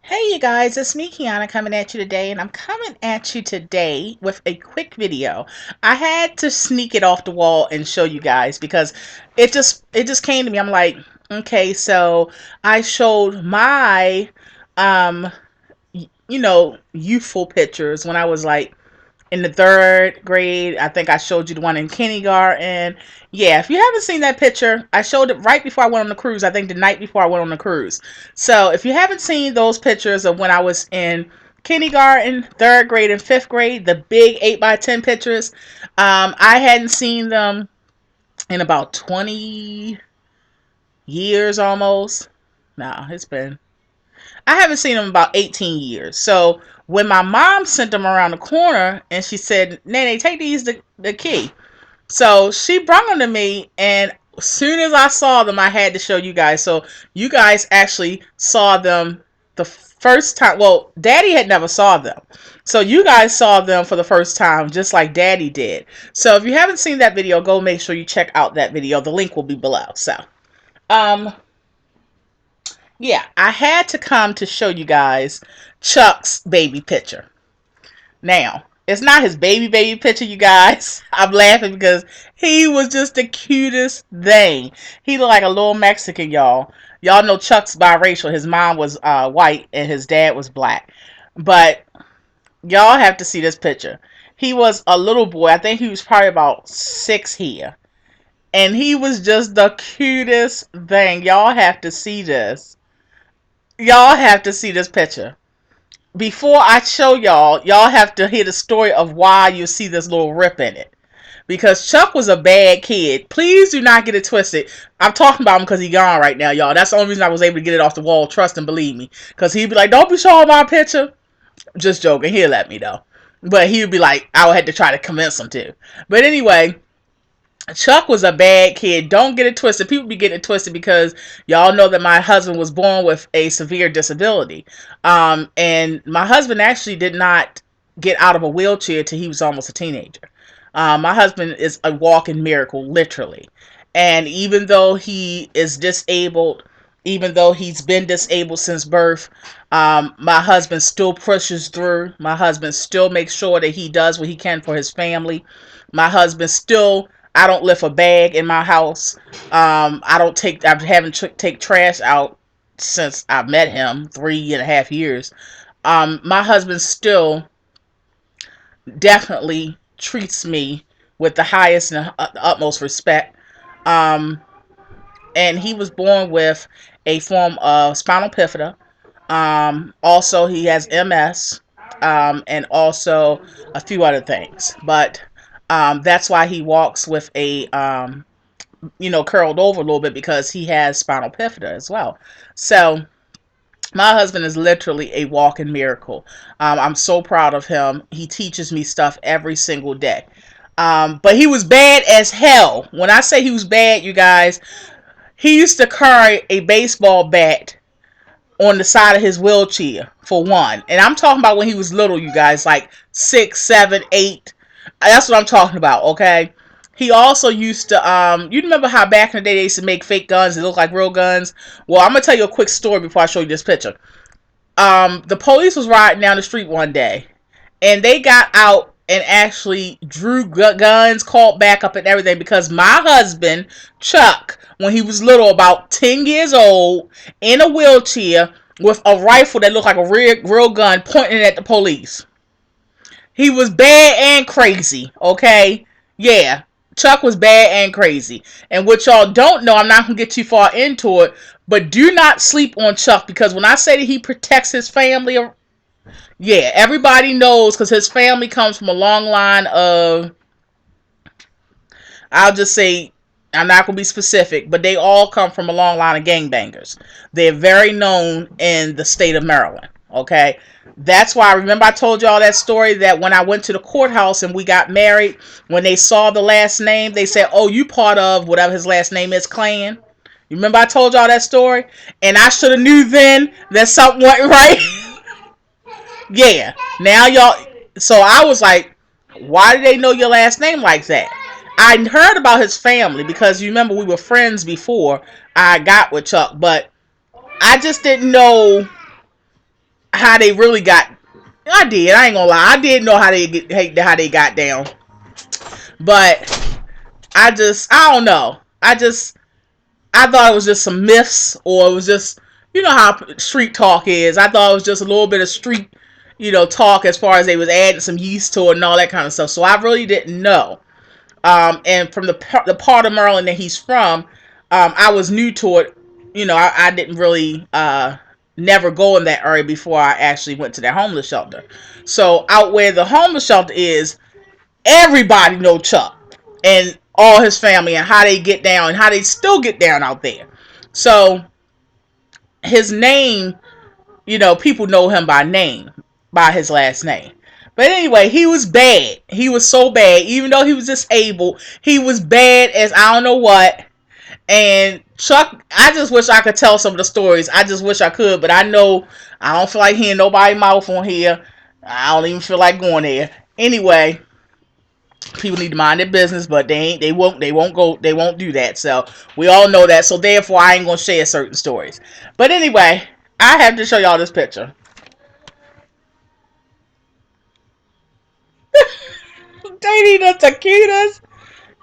Hey you guys, it's me Kiana coming at you today, and I'm coming at you today with a quick video. I had to sneak it off the wall and show you guys because it just came to me. I'm like, okay, so I showed my um youthful pictures when I was like in the third grade. I think I showed you the one in kindergarten. Yeah, if you haven't seen that picture, I showed it right before I went on the cruise. I think the night before I went on the cruise. So if you haven't seen those pictures of when I was in kindergarten, third grade, and fifth grade, the big 8x10 pictures, I hadn't seen them in about 20 years almost. No, it's been I haven't seen them in about 18 years. So when my mom sent them around the corner and she said, Nene, take these the key. So she brought them to me, and as soon as I saw them, I had to show you guys. So you guys actually saw them the first time. Well, Daddy had never saw them. So you guys saw them for the first time, just like Daddy did. So if you haven't seen that video, go make sure you check out that video. The link will be below. So, um, yeah, I had to come to show you guys Chuck's baby picture. Now, it's not his baby picture, you guys. I'm laughing because he was just the cutest thing. He looked like a little Mexican, y'all. Y'all know Chuck's biracial. His mom was white and his dad was black. But y'all have to see this picture. He was a little boy. I think he was probably about 6 here. And he was just the cutest thing. Y'all have to see this. Y'all have to see this picture. Before I show y'all have to hear the story of why you see this little rip in it. Because Chuck was a bad kid. Please do not get it twisted. I'm talking about him because he's gone right now, y'all. That's the only reason I was able to get it off the wall. Trust and believe me. Because he'd be like, don't be showing my picture. Just joking. He'll let me, though. But he'd be like, I would have to try to convince him to. But anyway, Chuck was a bad kid. Don't get it twisted. People be getting it twisted because y'all know that my husband was born with a severe disability. And my husband actually did not get out of a wheelchair till he was almost a teenager. My husband is a walking miracle, literally. And even though he is disabled, even though he's been disabled since birth, my husband still pushes through. My husband still makes sure that he does what he can for his family. My husband still, I don't lift a bag in my house. I haven't take trash out since I met him 3.5 years. My husband still definitely treats me with the highest and utmost respect. Um, and he was born with a form of spinal bifida. Also, he has MS, and also a few other things. But that's why he walks with a curled over a little bit because he has spinal bifida as well. So my husband is literally a walking miracle. I'm so proud of him. He teaches me stuff every single day. But he was bad as hell. When I say he was bad, you guys, he used to carry a baseball bat on the side of his wheelchair, for one. And I'm talking about when he was little, you guys, like 6, 7, 8. That's what I'm talking about, okay? He also used to, you remember how back in the day they used to make fake guns that look like real guns? Well, I'm going to tell you a quick story before I show you this picture. The police was riding down the street one day, and they got out and actually drew guns, called back up and everything because my husband, Chuck, when he was little, about 10 years old, in a wheelchair with a rifle that looked like a real gun pointing at the police. He was bad and crazy, okay? Yeah, Chuck was bad and crazy. And what y'all don't know, I'm not going to get too far into it, but do not sleep on Chuck because when I say that he protects his family, yeah, everybody knows because his family comes from a long line of, I'll just say, I'm not going to be specific, but they all come from a long line of gangbangers. They're very known in the state of Maryland, okay? That's why, remember I told y'all that story that when I went to the courthouse and we got married, when they saw the last name, they said, oh, you part of whatever his last name is, clan? You remember I told y'all that story? And I should have knew then that something went right. Yeah. Now y'all, so I was like, why did they know your last name like that? I heard about his family because you remember we were friends before I got with Chuck, but I just didn't know how they really got. I did. I ain't gonna lie. I did know how they got down, but I don't know. I thought it was just some myths, or it was just, you know how street talk is. I thought it was just a little bit of street, talk, as far as they was adding some yeast to it and all that kind of stuff. So I really didn't know. And from the part of Maryland that he's from, I was new to it. I didn't really never go in that area before I actually went to that homeless shelter. So out where the homeless shelter is, everybody know Chuck and all his family, and how they get down and how they still get down out there. So his name, people know him by name, by his last name. But anyway, he was bad. He was so bad. Even though he was disabled, he was bad as I don't know what. And Chuck, I just wish I could tell some of the stories. I just wish I could, but I know I don't feel like hearing nobody's mouth on here. I don't even feel like going there. Anyway, people need to mind their business, but they won't do that. So we all know that. So therefore, I ain't gonna share certain stories. But anyway, I have to show y'all this picture. They need the taquitos.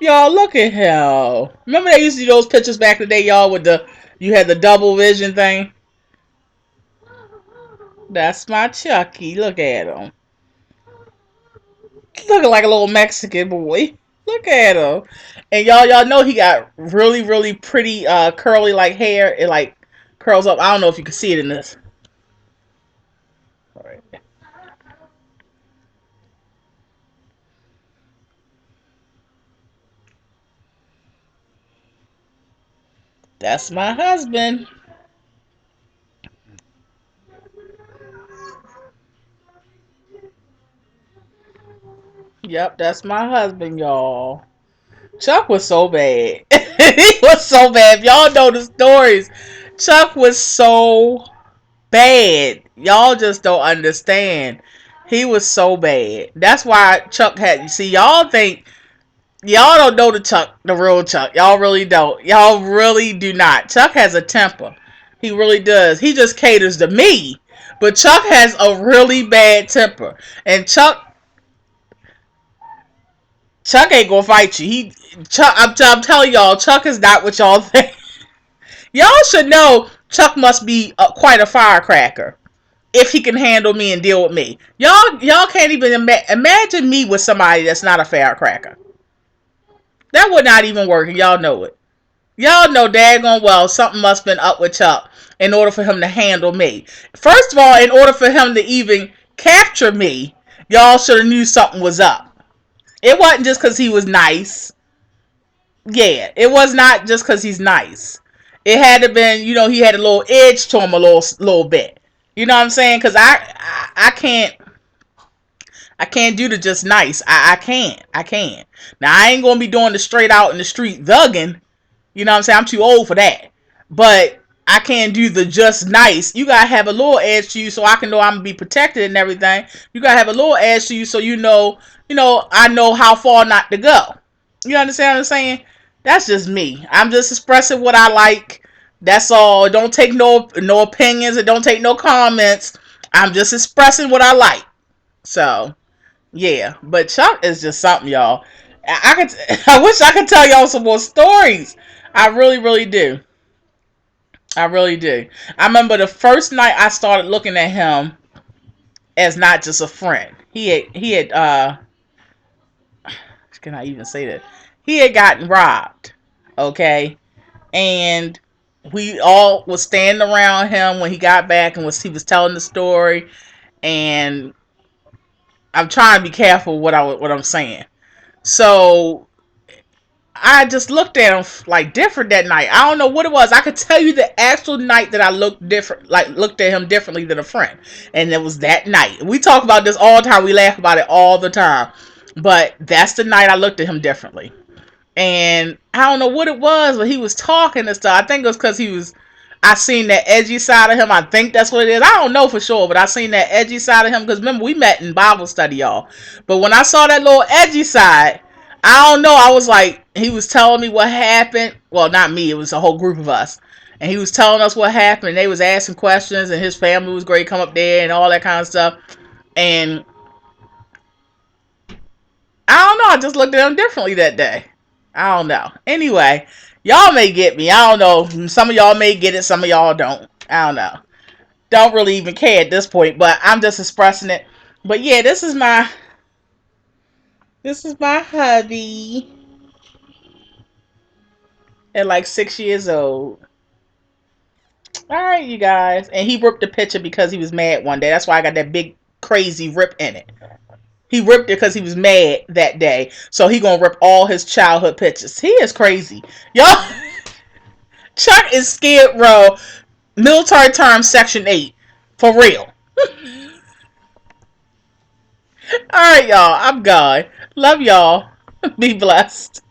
Y'all, look at him. Remember they used to do those pictures back in the day, y'all, with you had the double vision thing? That's my Chucky. Look at him. Looking like a little Mexican boy. Look at him. And y'all know he got really, really pretty curly like hair. It like curls up. I don't know if you can see it in this. All right. That's my husband. Yep, that's my husband, y'all. Chuck was so bad. He was so bad. If y'all know the stories, Chuck was so bad. Y'all just don't understand. He was so bad. That's why Chuck had. You see, y'all don't know the real Chuck. Y'all really don't. Y'all really do not. Chuck has a temper. He really does. He just caters to me. But Chuck has a really bad temper. And Chuck ain't gonna fight you. I'm telling y'all, Chuck is not what y'all think. Y'all should know Chuck must be quite a firecracker if he can handle me and deal with me. Y'all can't even imagine me with somebody that's not a firecracker. That would not even work, and y'all know it. Y'all know daggone well something must have been up with Chuck in order for him to handle me. First of all, in order for him to even capture me, y'all should have knew something was up. It wasn't just because he was nice. Yeah, it was not just because he's nice. It had to been, he had a little edge to him, little bit. You know what I'm saying? Because I can't do the just nice. I can't. Now I ain't gonna be doing the straight out in the street thugging. You know what I'm saying? I'm too old for that. But I can't do the just nice. You gotta have a little edge to you so I can know I'm gonna be protected and everything. You gotta have a little edge to you so I know how far not to go. You understand what I'm saying? That's just me. I'm just expressing what I like. That's all. Don't take no opinions and don't take no comments. I'm just expressing what I like. So yeah, but Chuck is just something, y'all. I could. I wish I could tell y'all some more stories. I really, really do. I really do. I remember the first night I started looking at him as not just a friend. He had can I even say that? He had gotten robbed. Okay. And we all was standing around him when he got back and he was telling the story. And I'm trying to be careful what I'm saying. So I just looked at him like different that night. I don't know what it was. I could tell you the actual night that I looked different, like looked at him differently than a friend, and it was that night. We talk about this all the time. We laugh about it all the time, but that's the night I looked at him differently. And I don't know what it was, but he was talking and stuff. I think it was because I seen that edgy side of him. I think that's what it is. I don't know for sure, but I seen that edgy side of him because remember we met in Bible study, y'all. But when I saw that little edgy side, I don't know. I was like, he was telling me what happened. Well, not me. It was a whole group of us. and he was telling us what happened. And they was asking questions, and his family was great, come up there and all that kind of stuff. And I don't know, I just looked at him differently that day. I don't know. Anyway, y'all may get me. I don't know. Some of y'all may get it, some of y'all don't. I don't know. Don't really even care at this point, but I'm just expressing it. But yeah, this is my hubby at like 6 years old. All right, you guys. And he ripped the picture because he was mad one day. That's why I got that big crazy rip in it. He ripped it because he was mad that day. So he gonna rip all his childhood pictures. He is crazy. Y'all, Chuck is scared row. Military term section 8. For real. All right, y'all. I'm gone. Love y'all. Be blessed.